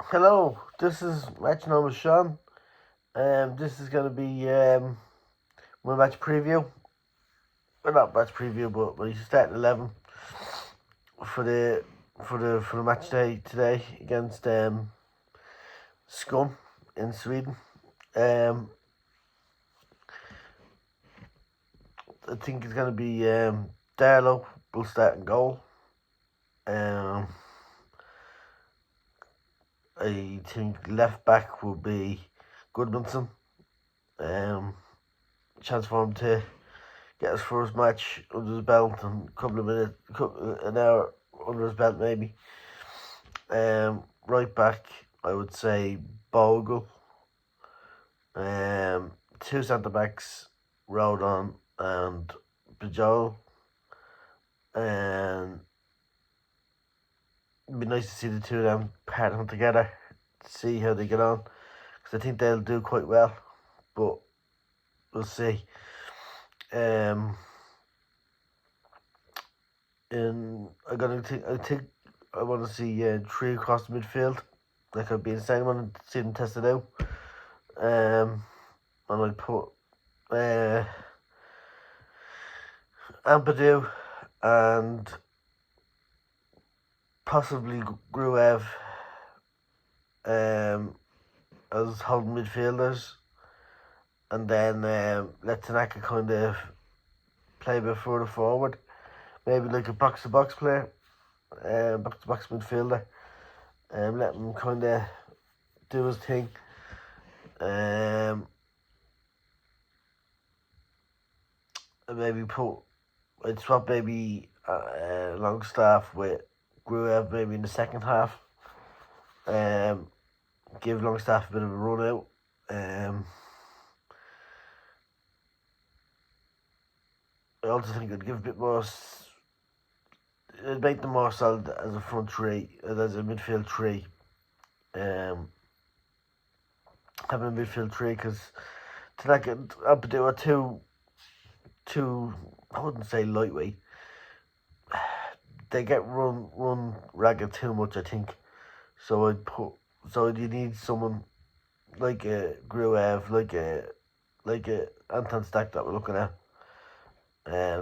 Hello, this is match number Sean. This is going to be my match preview. Well, not match preview, but my starting 11 for the match day today against Scum in Sweden. I think it's going to be Darlow will start in goal. Um, I think left back will be Goodmanson. Chance for him to get his first match under his belt and a couple of minutes, an hour under his belt maybe. Right back, I would say Bogle. Two centre backs, Rodon and Bajol. And it'd be nice to see the two of them partnering together to see how they get on, because I think they'll do quite well, but we'll see. And I think I want to see three across the midfield, like I've been saying. I want to see them tested out. And I'd put Ampadu and possibly Gruev as holding midfielders, and then let Tanaka kind of play a bit further forward, maybe like a box to box player, box to box midfielder, let him kind of do his thing. Maybe I'd swap maybe Longstaff with Gruev maybe in the second half. Give Longstaff a bit of a run out. I also think I'd give a bit more. It'd make them more solid as a front three, as a midfield three. Having a midfield three, because Tanaka and Ampadu are too, I wouldn't say lightweight. They get run ragged too much, I think. So you need someone like a Gruev, like a Anton Stack that we're looking at,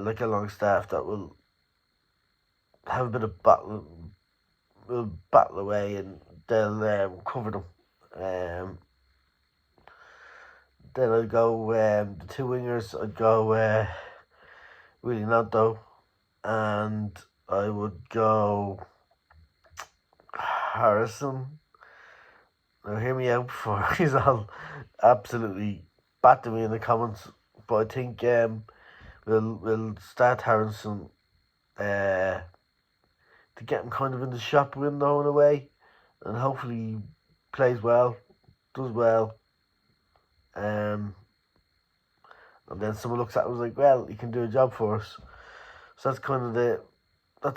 like a Longstaff that will have a bit of will battle away and they'll cover them. Then I'd go the two wingers. I'd go Willie Nanto, and I would go Harrison. Now hear me out before he's all absolutely battering me in the comments. But I think we'll start Harrison to get him kind of in the shop window in a way, and hopefully he plays well, does well. And then someone looks at him and is like, well, he can do a job for us. So that's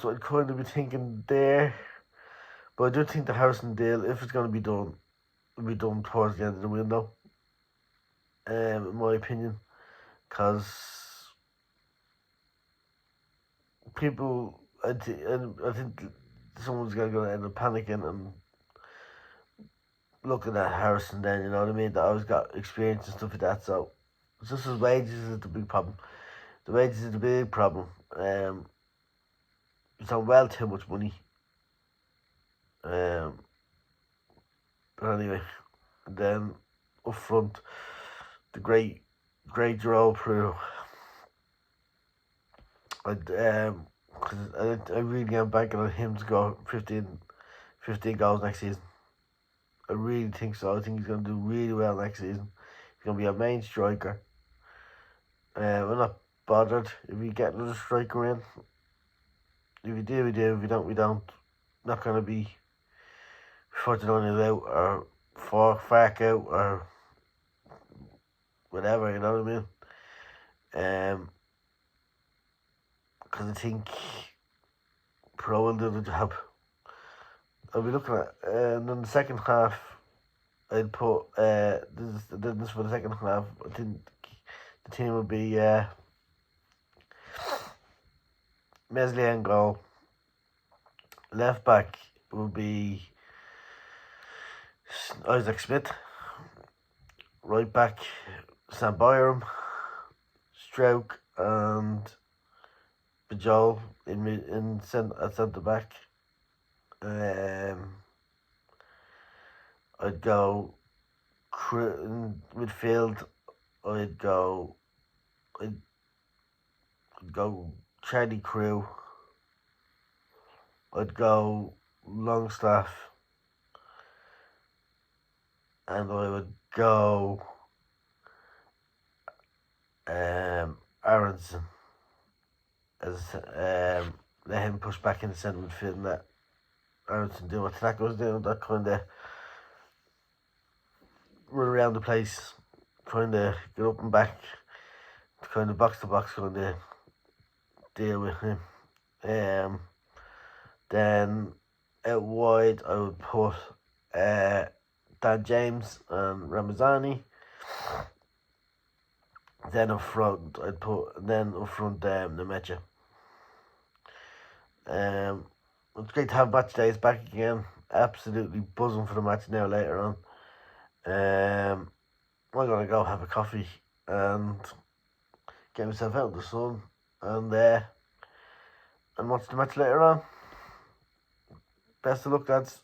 what I'd kind of be thinking there. But I do think the Harrison deal, if it's going to be done, will be done towards the end of the window, in my opinion. Because I think someone's going to end up panicking and looking at Harrison then, you know what I mean? That always got experience and stuff like that. So it's just his wages is the big problem. The wages is the big problem. It's on well too much money. But anyway, and then up front, the great Joe Peru. I really am banking on him to go 15 goals next season. I really think so. I think he's going to do really well next season. He's going to be a main striker. We're not bothered if we get another striker in. If we do, we do. If we don't, we don't. Not going to be Fortunately out or Fark out or whatever, you know what I mean? Because I think Pro will do the job. I'll be looking at, and in the second half, I'd put, this is for the second half, I think the team would be Meslier in goal. Left back would be Isaac Smith. Right back, Sam Byram, Stroke and Bajol at centre back. I'd go in midfield. I'd go Charlie Crew. I'd go Longstaff, and I would go Aronson as let him push back in the centre midfield and let Aronson do what Tanaka was doing, that kind of run around the place, kind of get up and back, kind of box to box kind of deal with him. Then out wide I would put Dan James and Ramazani. Then up front Nemecha. It's great to have match days back again. Absolutely buzzing for the match now later on. I'm gonna go have a coffee and get myself out in the sun and watch the match later on. Best of luck, lads.